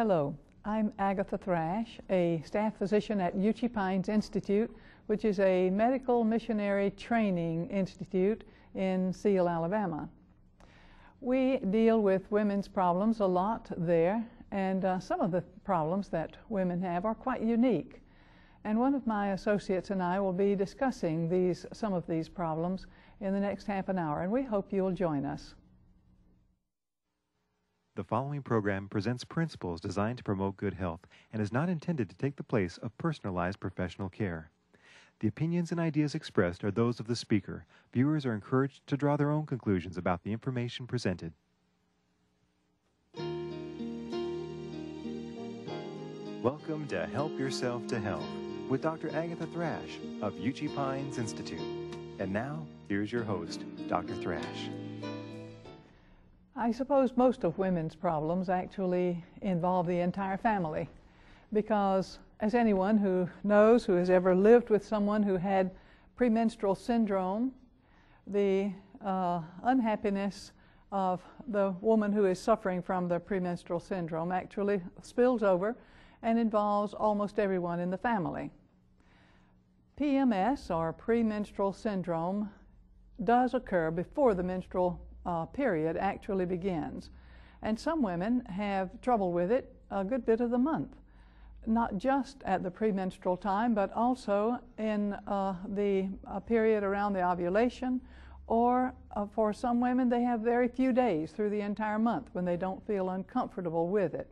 Hello, I'm Agatha Thrash, a staff physician at Uchee Pines Institute, which is a medical missionary training institute in Seal, Alabama. We deal with women's problems a lot there, and some of the problems that women have are quite unique. And one of my associates and I will be discussing some of these problems in the next half an hour, and we hope you'll join us. The following program presents principles designed to promote good health and is not intended to take the place of personalized professional care. The opinions and ideas expressed are those of the speaker. Viewers are encouraged to draw their own conclusions about the information presented. Welcome to Help Yourself to Health with Dr. Agatha Thrash of Uchee Pines Institute. And now, here's your host, Dr. Thrash. I suppose most of women's problems actually involve the entire family, because as anyone who knows, who has ever lived with someone who had premenstrual syndrome, the unhappiness of the woman who is suffering from the premenstrual syndrome actually spills over and involves almost everyone in the family. PMS, or premenstrual syndrome, does occur before the menstrual period actually begins. And some women have trouble with it a good bit of the month, not just at the premenstrual time, but also in the period around the ovulation, or for some women they have very few days through the entire month when they don't feel uncomfortable with it.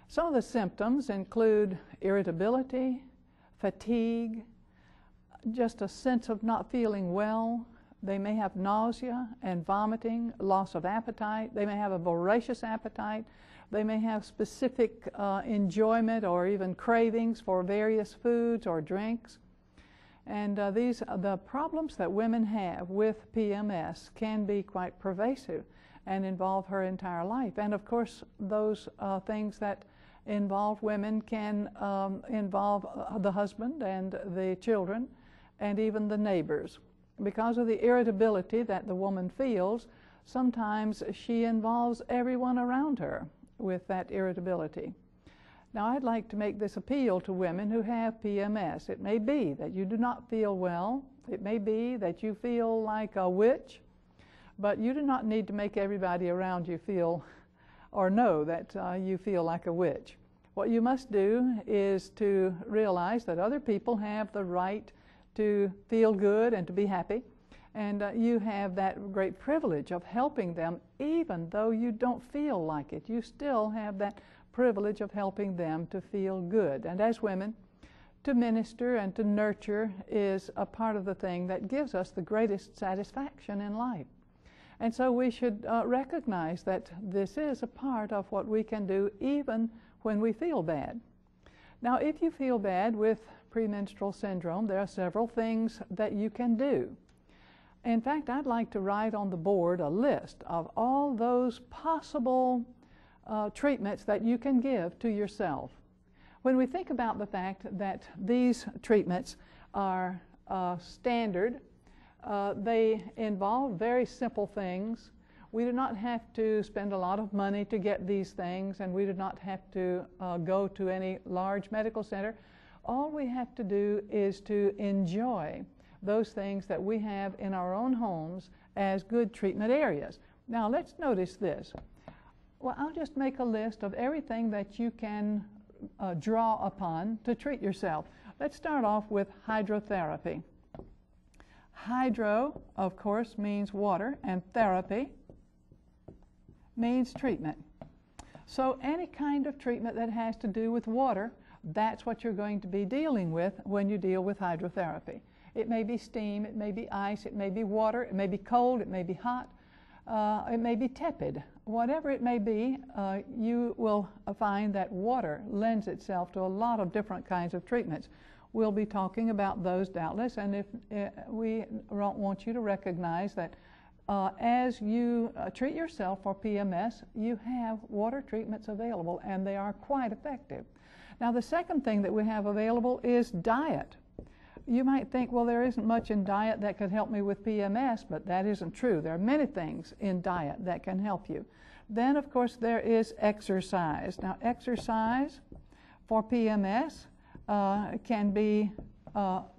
Some of the symptoms include irritability, fatigue, just a sense of not feeling well. They may have nausea and vomiting, loss of appetite. They may have a voracious appetite. They may have specific enjoyment or even cravings for various foods or drinks. And the problems that women have with PMS can be quite pervasive and involve her entire life. And of course, those things that involve women can involve the husband and the children and even the neighbors. Because of the irritability that the woman feels, sometimes she involves everyone around her with that irritability. Now, I'd like to make this appeal to women who have PMS. It may be that you do not feel well. It may be that you feel like a witch, but you do not need to make everybody around you feel or know that you feel like a witch. What you must do is to realize that other people have the right to feel good and to be happy, and you have that great privilege of helping them. Even though you don't feel like it, you still have that privilege of helping them to feel good. And as women, to minister and to nurture is a part of the thing that gives us the greatest satisfaction in life. And so we should recognize that this is a part of what we can do even when we feel bad. Now, if you feel bad with premenstrual syndrome, there are several things that you can do. In fact, I'd like to write on the board a list of all those possible treatments that you can give to yourself. When we think about the fact that these treatments are standard, they involve very simple things. We do not have to spend a lot of money to get these things, and we do not have to go to any large medical center. All we have to do is to enjoy those things that we have in our own homes as good treatment areas. Now, let's notice this. Well, I'll just make a list of everything that you can draw upon to treat yourself. Let's start off with hydrotherapy. Hydro, of course, means water, and therapy means treatment. So any kind of treatment that has to do with water, that's what you're going to be dealing with when you deal with hydrotherapy. It may be steam, it may be ice, it may be water, it may be cold, it may be hot, it may be tepid. Whatever it may be, you will find that water lends itself to a lot of different kinds of treatments. We'll be talking about those doubtless, and if we want you to recognize that as you treat yourself for PMS, you have water treatments available, and they are quite effective. Now, the second thing that we have available is diet. You might think, well, there isn't much in diet that could help me with PMS, but that isn't true. There are many things in diet that can help you. Then, of course, there is exercise. Now, exercise for PMS can be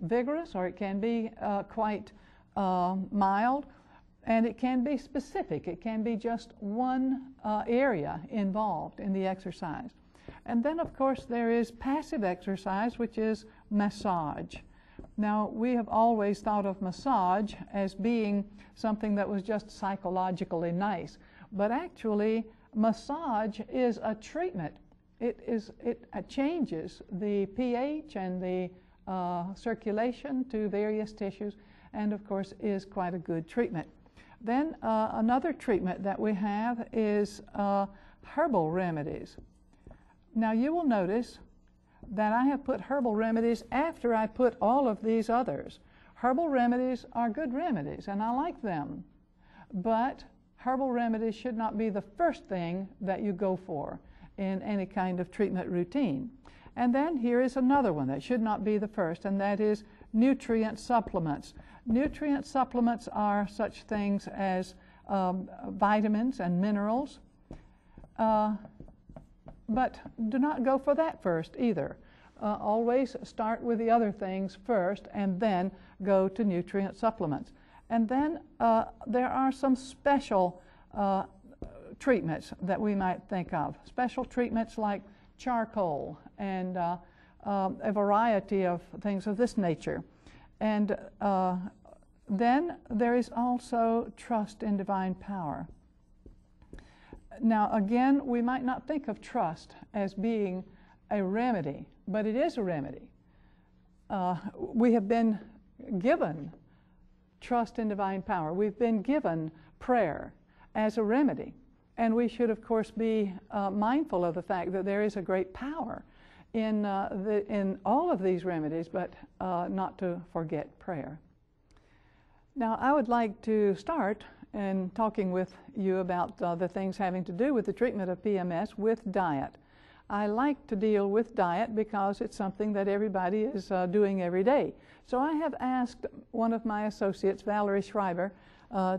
vigorous, or it can be quite mild, and it can be specific. It can be just one area involved in the exercise. And then, of course, there is passive exercise, which is massage. Now, we have always thought of massage as being something that was just psychologically nice, but actually, massage is a treatment. It changes the pH and the circulation to various tissues, and of course is quite a good treatment. Then another treatment that we have is herbal remedies. Now you will notice that I have put herbal remedies after I put all of these others. Herbal remedies are good remedies, and I like them, but herbal remedies should not be the first thing that you go for in any kind of treatment routine. And then here is another one that should not be the first, and that is nutrient supplements. Nutrient supplements are such things as vitamins and minerals, but do not go for that first either. Always start with the other things first and then go to nutrient supplements. And then there are some special treatments that we might think of. Special treatments like charcoal and a variety of things of this nature. And then there is also trust in divine power. Now again, we might not think of trust as being a remedy, but it is a remedy. We have been given trust in divine power. We've been given prayer as a remedy. And we should, of course, be mindful of the fact that there is a great power in all of these remedies, but not to forget prayer. Now, I would like to start in talking with you about the things having to do with the treatment of PMS with diet. I like to deal with diet because it's something that everybody is doing every day. So I have asked one of my associates, Valerie Schreiber,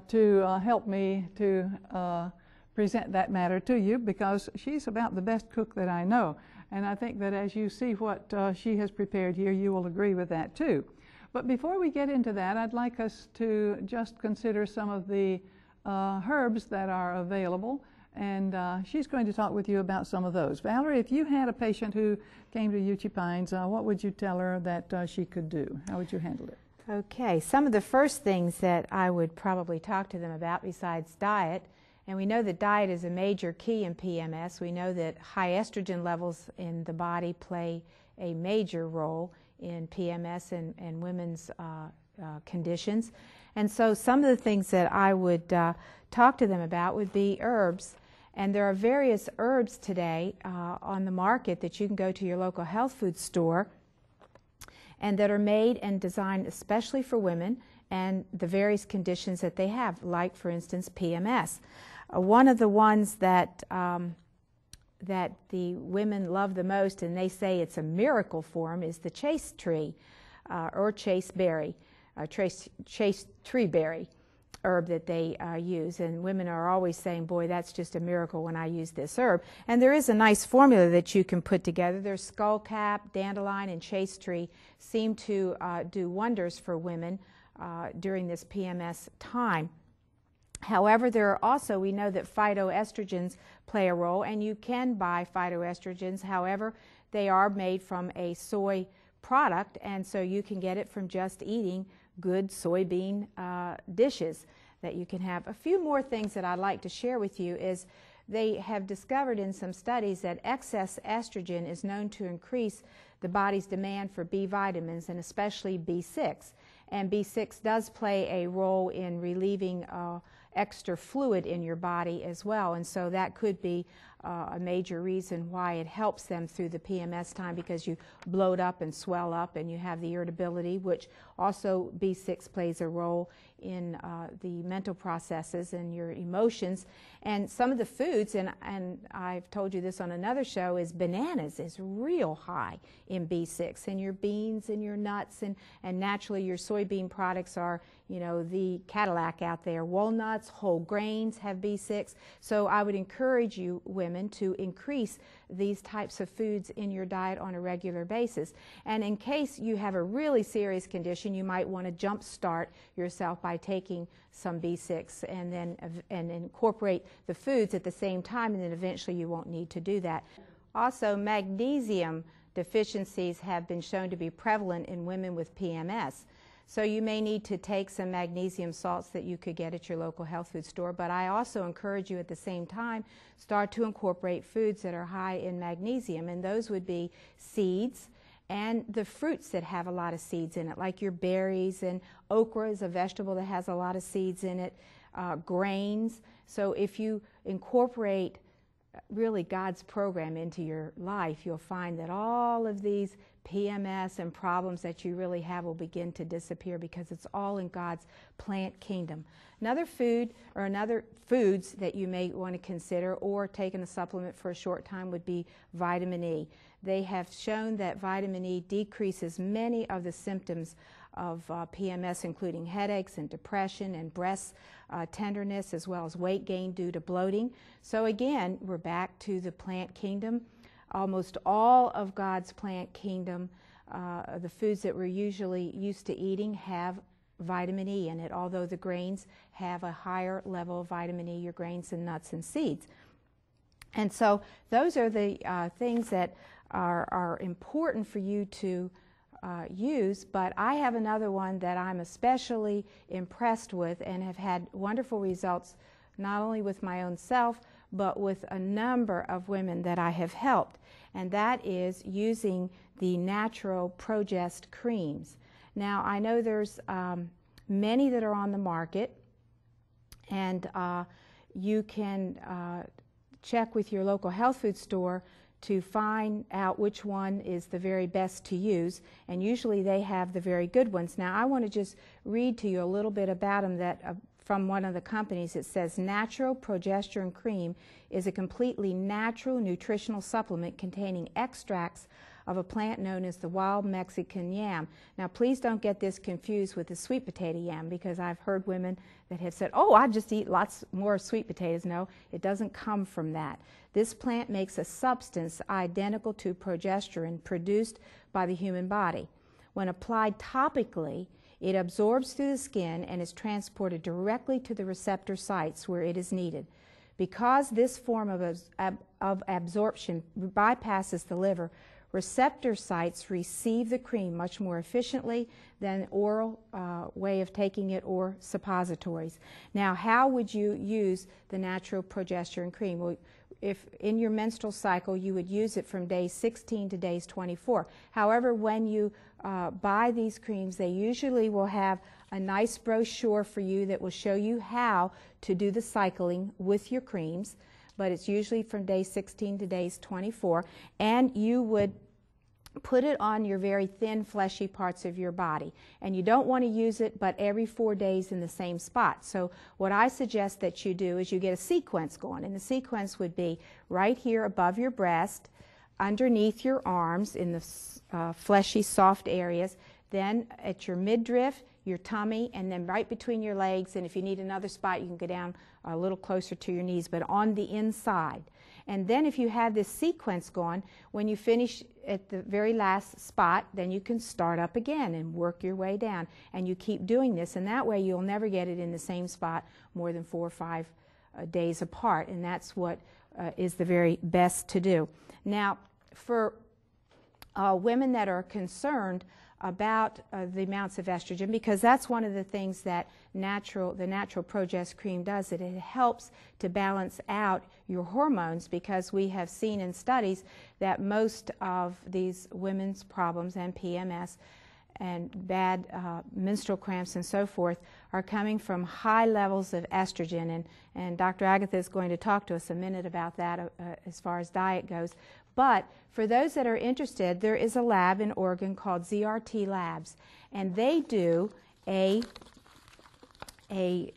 to help me to present that matter to you, because she's about the best cook that I know. And I think that as you see what she has prepared here, you will agree with that too. But before we get into that, I'd like us to just consider some of the herbs that are available, and she's going to talk with you about some of those. Valerie, if you had a patient who came to Uchee Pines, what would you tell her that she could do? How would you handle it? Okay, some of the first things that I would probably talk to them about besides diet, and we know that diet is a major key in PMS. We know that high estrogen levels in the body play a major role in PMS and women's conditions. And so some of the things that I would talk to them about would be herbs. And there are various herbs today on the market that you can go to your local health food store and that are made and designed especially for women and the various conditions that they have, like, for instance, PMS. One of the ones that that the women love the most, and they say it's a miracle for them, is the chaste tree or chaste berry, chaste tree berry herb that they use. And women are always saying, boy, that's just a miracle when I use this herb. And there is a nice formula that you can put together. There's skullcap, dandelion, and chaste tree seem to do wonders for women during this PMS time. However, there are also, we know that phytoestrogens play a role, and you can buy phytoestrogens. However, they are made from a soy product, and so you can get it from just eating good soybean dishes that you can have. A few more things that I'd like to share with you is they have discovered in some studies that excess estrogen is known to increase the body's demand for B vitamins, and especially B6. And B6 does play a role in relieving extra fluid in your body as well, and so that could be a major reason why it helps them through the PMS time, because you bloat up and swell up and you have the irritability, which also B6 plays a role in the mental processes and your emotions. And some of the foods, and I've told you this on another show, is bananas is real high in B6, and your beans and your nuts, and naturally your soybean products are, you know, the Cadillac out there. Walnuts, whole grains have B6. So I would encourage you women to increase these types of foods in your diet on a regular basis. And in case you have a really serious condition, you might want to jump start yourself by taking some B6 and then incorporate the foods at the same time, and then eventually you won't need to do that. Also, magnesium deficiencies have been shown to be prevalent in women with PMS. So you may need to take some magnesium salts that you could get at your local health food store, but I also encourage you at the same time start to incorporate foods that are high in magnesium, and those would be seeds and the fruits that have a lot of seeds in it, like your berries, and okra is a vegetable that has a lot of seeds in it, grains. So if you incorporate really God's program into your life, you'll find that all of these PMS and problems that you really have will begin to disappear, because it's all in God's plant kingdom. Another food, or another foods that you may want to consider or taking a supplement for a short time, would be vitamin E. They have shown that vitamin E decreases many of the symptoms of PMS, including headaches and depression and breast tenderness, as well as weight gain due to bloating. So again, we're back to the plant kingdom. Almost all of God's plant kingdom, the foods that we're usually used to eating, have vitamin E in it, although the grains have a higher level of vitamin E, your grains and nuts and seeds. And so those are the things that are important for you to use. But I have another one that I'm especially impressed with and have had wonderful results, not only with my own self, but with a number of women that I have helped, and that is using the natural Progest creams. Now, I know there's many that are on the market, and you can check with your local health food store to find out which one is the very best to use, and usually they have the very good ones. Now, I want to just read to you a little bit about them that from one of the companies. It says, Natural Progesterone Cream is a completely natural nutritional supplement containing extracts of a plant known as the wild Mexican yam. Now, please don't get this confused with the sweet potato yam, because I've heard women that have said, oh, I just eat lots more sweet potatoes. No, it doesn't come from that. This plant makes a substance identical to progesterone produced by the human body. When applied topically, it absorbs through the skin and is transported directly to the receptor sites where it is needed. Because this form of absorption bypasses the liver, receptor sites receive the cream much more efficiently than oral way of taking it or suppositories. Now, how would you use the natural progesterone cream? Well, if in your menstrual cycle, you would use it from days 16 to days 24. However, when you buy these creams, they usually will have a nice brochure for you that will show you how to do the cycling with your creams, but it's usually from day 16 to days 24, and you would put it on your very thin, fleshy parts of your body. And you don't want to use it but every 4 days in the same spot. So what I suggest that you do is you get a sequence going, and the sequence would be right here above your breast, underneath your arms in the fleshy, soft areas, then at your midriff, your tummy, and then right between your legs, and if you need another spot, you can go down a little closer to your knees, but on the inside. And then if you have this sequence going, when you finish at the very last spot, then you can start up again and work your way down. And you keep doing this, and that way you'll never get it in the same spot more than 4 or 5 days apart, and that's what is the very best to do. Now, for women that are concerned about the amounts of estrogen, because that's one of the things that the natural Progest cream does. It helps to balance out your hormones, because we have seen in studies that most of these women's problems and PMS bad menstrual cramps and so forth are coming from high levels of estrogen, and Dr. Agatha is going to talk to us a minute about that as far as diet goes. But for those that are interested, there is a lab in Oregon called ZRT Labs, and they do a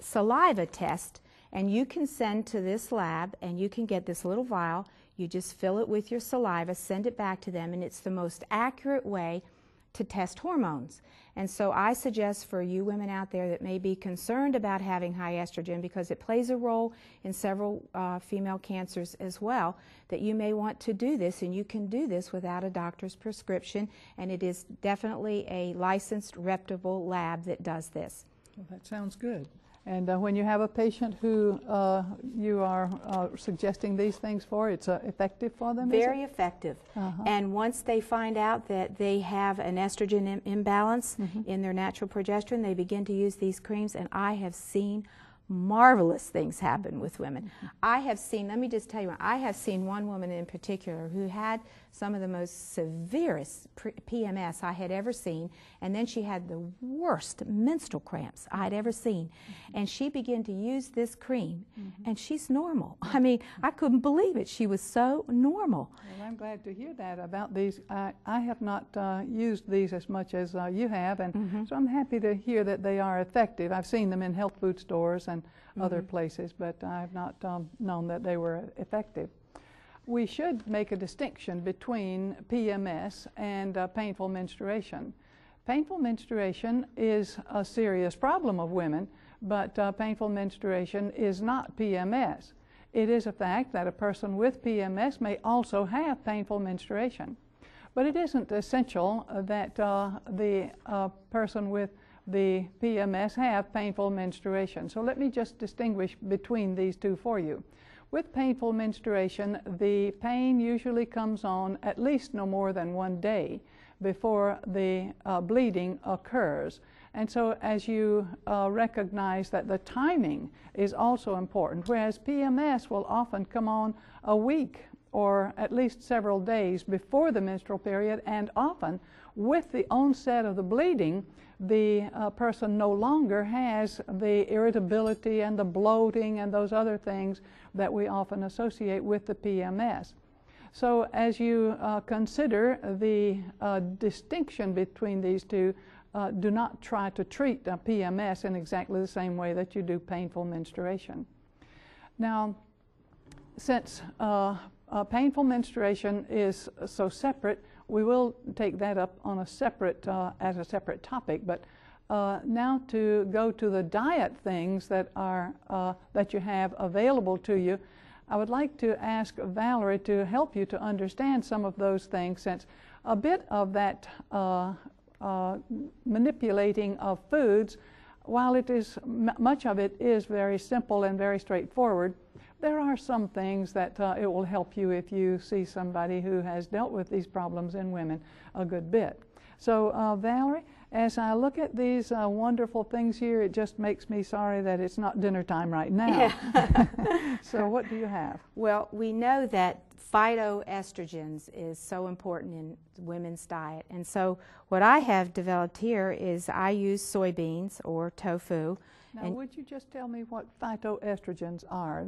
saliva test, and you can send to this lab and you can get this little vial. You just fill it with your saliva, send it back to them, and it's the most accurate way to test hormones. And so I suggest for you women out there that may be concerned about having high estrogen, because it plays a role in several female cancers as well, that you may want to do this, and you can do this without a doctor's prescription, and it is definitely a licensed, reputable lab that does this. Well, that sounds good. And when you have a patient who you are suggesting these things for, it's effective for them? Very effective. And once they find out that they have an estrogen imbalance in their natural progesterone, they begin to use these creams, and I have seen marvelous things happen with women. I have seen, let me just tell you, I have seen one woman in particular who had some of the most severest PMS I had ever seen, and then she had the worst menstrual cramps I had ever seen. And she began to use this cream, and she's normal. I mean, I couldn't believe it. She was so normal. Well, I'm glad to hear that about these. I have not used these as much as you have, and so I'm happy to hear that they are effective. I've seen them in health food stores and other places, but I have not known that they were effective. We should make a distinction between PMS and painful menstruation. Painful menstruation is a serious problem of women, but painful menstruation is not PMS. It is a fact that a person with PMS may also have painful menstruation, but it isn't essential that the person with the PMS have painful menstruation. So let me just distinguish between these two for you. With painful menstruation, the pain usually comes on at least no more than 1 day before the bleeding occurs. And so as you recognize that the timing is also important, whereas PMS will often come on a week or at least several days before the menstrual period, and often with the onset of the bleeding, the person no longer has the irritability and the bloating and those other things that we often associate with the PMS. So as you consider the distinction between these two, do not try to treat PMS in exactly the same way that you do painful menstruation. Now, since painful menstruation is so separate, we will take that up on a separate, as a separate topic. But now to go to the diet things that are that you have available to you, I would like to ask Valerie to help you to understand some of those things, since a bit of that manipulating of foods, while it is much of it is very simple and very straightforward, there are some things that it will help you if you see somebody who has dealt with these problems in women a good bit. So Valerie, as I look at these wonderful things here, it just makes me sorry that it's not dinner time right now. Yeah. So what do you have? Well, we know that phytoestrogens is so important in women's diet. And so what I have developed here is I use soybeans or tofu. Now, would you just tell me what phytoestrogens are?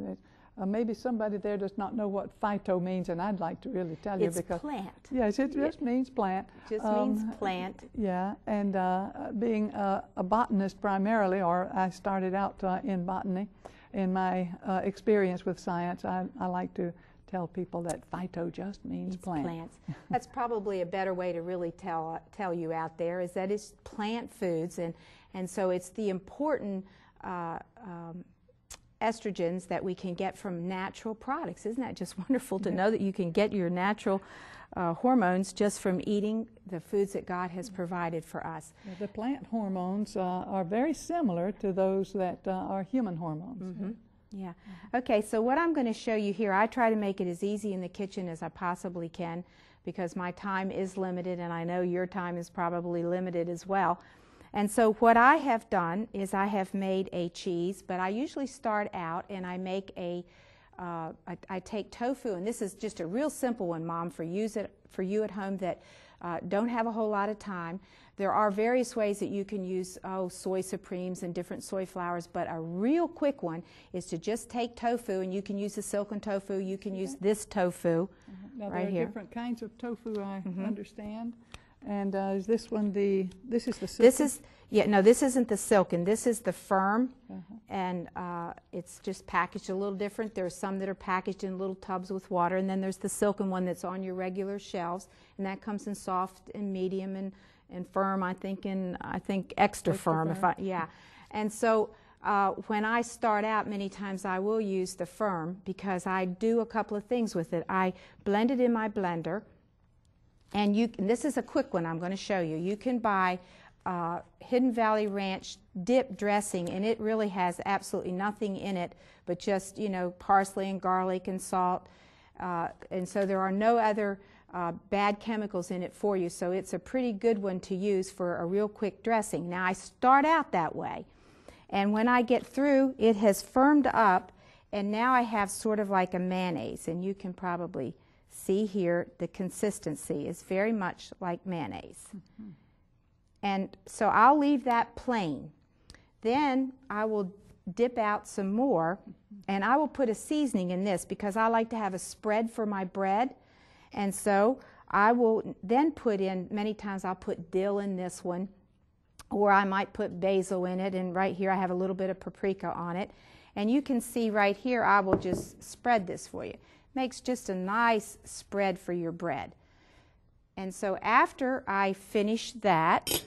Maybe somebody there does not know what phyto means, and I'd like to really tell you, because plant. Yes, it just means plant. It just means plant. Yeah, and being a botanist primarily, or I started out in botany, in my experience with science, I like to tell people that phyto just means plant. Plants. That's probably a better way to really tell you out there, is that it's plant foods, and so it's the important estrogens that we can get from natural products. Isn't that just wonderful to know that you can get your natural hormones just from eating the foods that God has provided for us? Yeah, the plant hormones are very similar to those that are human hormones. Yeah. Okay, so what I'm going to show you here, I try to make it as easy in the kitchen as I possibly can, because my time is limited, and I know your time is probably limited as well. And so what I have done is I have made a cheese, but I usually start out and I make a I take tofu, and this is just a real simple one, Mom, for you at home that don't have a whole lot of time. There are various ways that you can use soy supremes and different soy flours, but a real quick one is to just take tofu, and you can use the silken tofu, you can use this tofu Now right there are here. different kinds of tofu, I understand. And is this one this is the silken? This is, no, this isn't the silken. This is the firm, and it's just packaged a little different. There are some that are packaged in little tubs with water, and then there's the silken one that's on your regular shelves, and that comes in soft and medium and firm. I think extra firm. firm. And so when I start out, many times I will use the firm because I do a couple of things with it. I blend it in my blender. And this is a quick one I'm going to show you. You can buy Hidden Valley Ranch dip dressing, and it really has absolutely nothing in it but just, parsley and garlic and salt. And so there are no other bad chemicals in it for you. So it's a pretty good one to use for a real quick dressing. Now, I start out that way. And when I get through, it has firmed up, and now I have sort of like a mayonnaise. And you can probably see here the consistency is very much like mayonnaise. And so I'll leave that plain. Then I will dip out some more, and I will put a seasoning in this because I like to have a spread for my bread. And so I will then put in, many times I'll put dill in this one, or I might put basil in it, and right here I have a little bit of paprika on it. And you can see right here I will just spread this for you. Makes just a nice spread for your bread. And so after I finish that,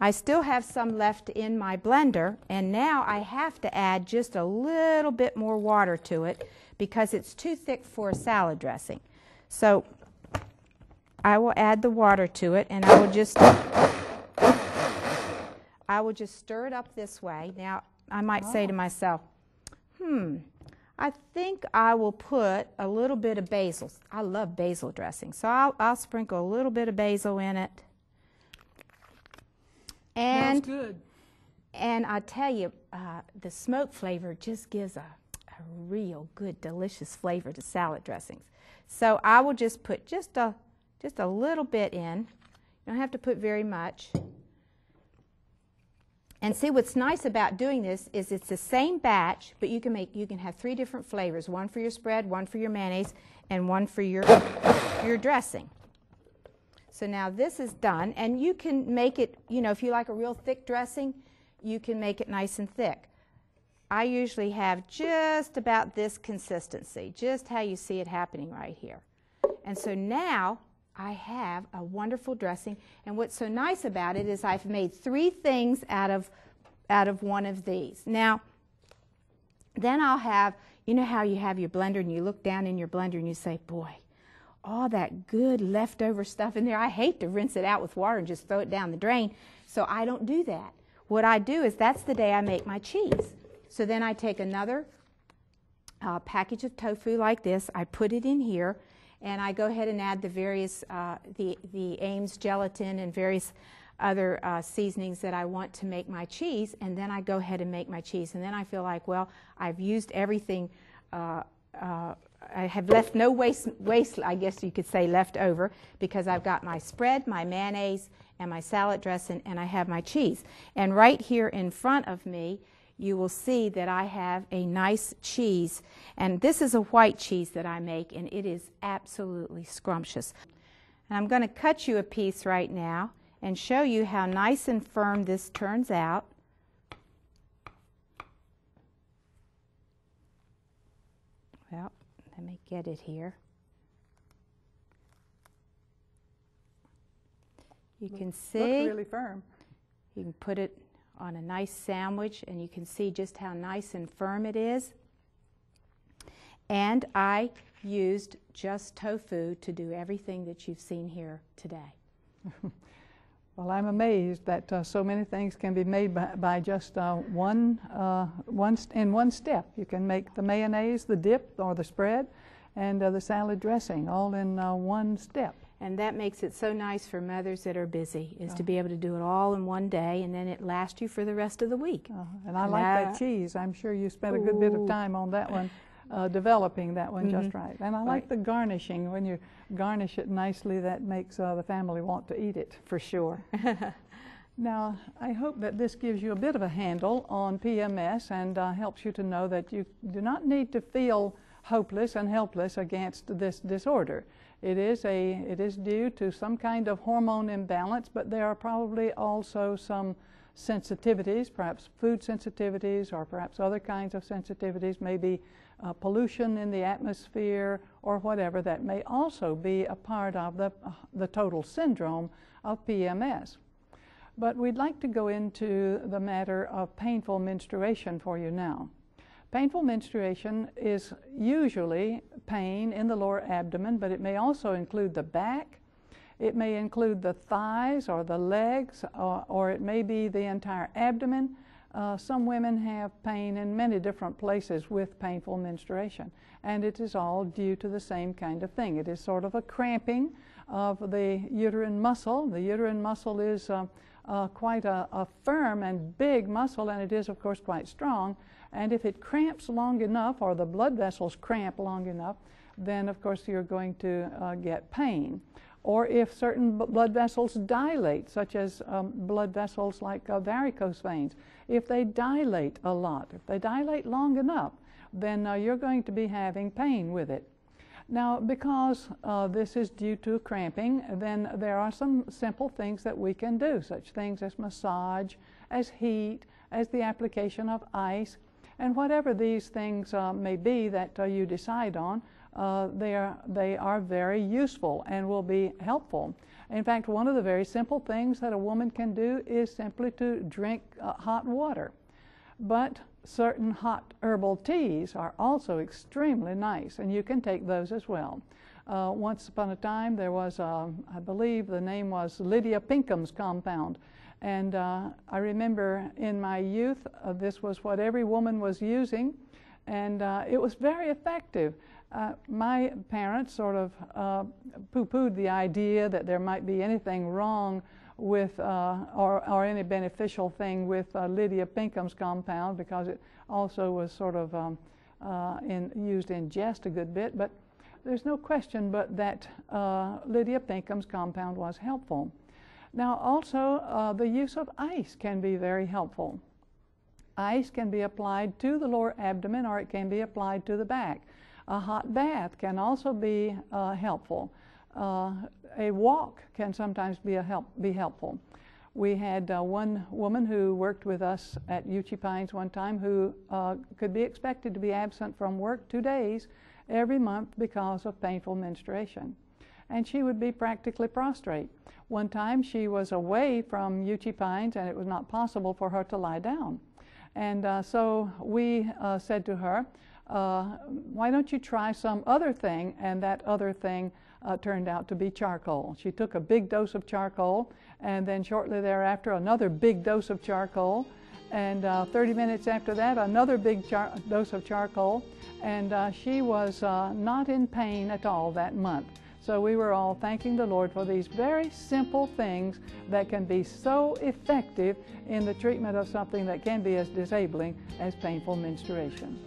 I still have some left in my blender, and now I have to add just a little bit more water to it because it's too thick for a salad dressing. So I will add the water to it, and I will just stir it up this way. Now I might say to myself, I think I will put a little bit of basil. I love basil dressing, so I'll sprinkle a little bit of basil in it. And Smells good. And I tell you, the smoke flavor just gives a real good, delicious flavor to salad dressings. So I will just put just a little bit in. You don't have to put very much. And see, what's nice about doing this is it's the same batch, but you can have 3 different flavors: one for your spread, one for your mayonnaise, and one for your dressing. So now this is done, and you can make it, if you like a real thick dressing, you can make it nice and thick. I usually have just about this consistency, just how you see it happening right here. And so now I have a wonderful dressing, and what's so nice about it is I've made 3 things out of one of these. Now, then I'll have, how you have your blender and you look down in your blender and you say, boy, all that good leftover stuff in there, I hate to rinse it out with water and just throw it down the drain, so I don't do that. What I do is that's the day I make my cheese. So then I take another package of tofu like this, I put it in here, and I go ahead and add the various, the Ames gelatin and various other seasonings that I want to make my cheese, and then I go ahead and make my cheese. And then I feel like, well, I've used everything, I have left no waste, I guess you could say, left over, because I've got my spread, my mayonnaise, and my salad dressing, and I have my cheese. And right here in front of me, you will see that I have a nice cheese, and this is a white cheese that I make, and it is absolutely scrumptious. And I'm going to cut you a piece right now and show you how nice and firm this turns out. Well, let me get it here. You can see. Looks really firm. You can put it on a nice sandwich, and you can see just how nice and firm it is. And I used just tofu to do everything that you've seen here today. Well, I'm amazed that so many things can be made by just in one step. You can make the mayonnaise, the dip, or the spread, and the salad dressing all in one step. And that makes it so nice for mothers that are busy, is to be able to do it all in one day, and then it lasts you for the rest of the week. And I like that cheese. I'm sure you spent a good bit of time on that one. developing that one just right. And I like the garnishing. When you garnish it nicely, that makes the family want to eat it. For sure. Now, I hope that this gives you a bit of a handle on PMS and helps you to know that you do not need to feel hopeless and helpless against this disorder. It is due to some kind of hormone imbalance, but there are probably also some sensitivities, perhaps food sensitivities or perhaps other kinds of sensitivities, maybe pollution in the atmosphere or whatever, that may also be a part of the total syndrome of PMS. But we'd like to go into the matter of painful menstruation for you now. Painful menstruation is usually pain in the lower abdomen, but it may also include the back. It may include the thighs or the legs, or it may be the entire abdomen. Some women have pain in many different places with painful menstruation, and it is all due to the same kind of thing. It is sort of a cramping of the uterine muscle. The uterine muscle is quite a firm and big muscle, and it is, of course, quite strong. And if it cramps long enough, or the blood vessels cramp long enough, then, of course, you're going to get pain. Or if certain blood vessels dilate, such as blood vessels like varicose veins, if they dilate a lot, if they dilate long enough, then you're going to be having pain with it. Now, because this is due to cramping, then there are some simple things that we can do, such things as massage, as heat, as the application of ice, and whatever these things may be that you decide on, they are very useful and will be helpful. In fact, one of the very simple things that a woman can do is simply to drink hot water. But certain hot herbal teas are also extremely nice, and you can take those as well. Once upon a time, there was, I believe the name was Lydia Pinkham's compound. And I remember in my youth, this was what every woman was using, and it was very effective. My parents sort of poo-pooed the idea that there might be anything wrong with, or any beneficial thing with Lydia Pinkham's compound, because it also was sort of used in jest a good bit. But there's no question but that Lydia Pinkham's compound was helpful. Now, also, the use of ice can be very helpful. Ice can be applied to the lower abdomen, or it can be applied to the back. A hot bath can also be helpful. A walk can sometimes be helpful. We had one woman who worked with us at Uchee Pines one time who could be expected to be absent from work 2 days every month because of painful menstruation. And she would be practically prostrate. One time she was away from Uchee Pines, and it was not possible for her to lie down. And so we said to her, why don't you try some other thing? And that other thing turned out to be charcoal. She took a big dose of charcoal, and then shortly thereafter another big dose of charcoal, and 30 minutes after that another big dose of charcoal, and she was not in pain at all that month. So we were all thanking the Lord for these very simple things that can be so effective in the treatment of something that can be as disabling as painful menstruation.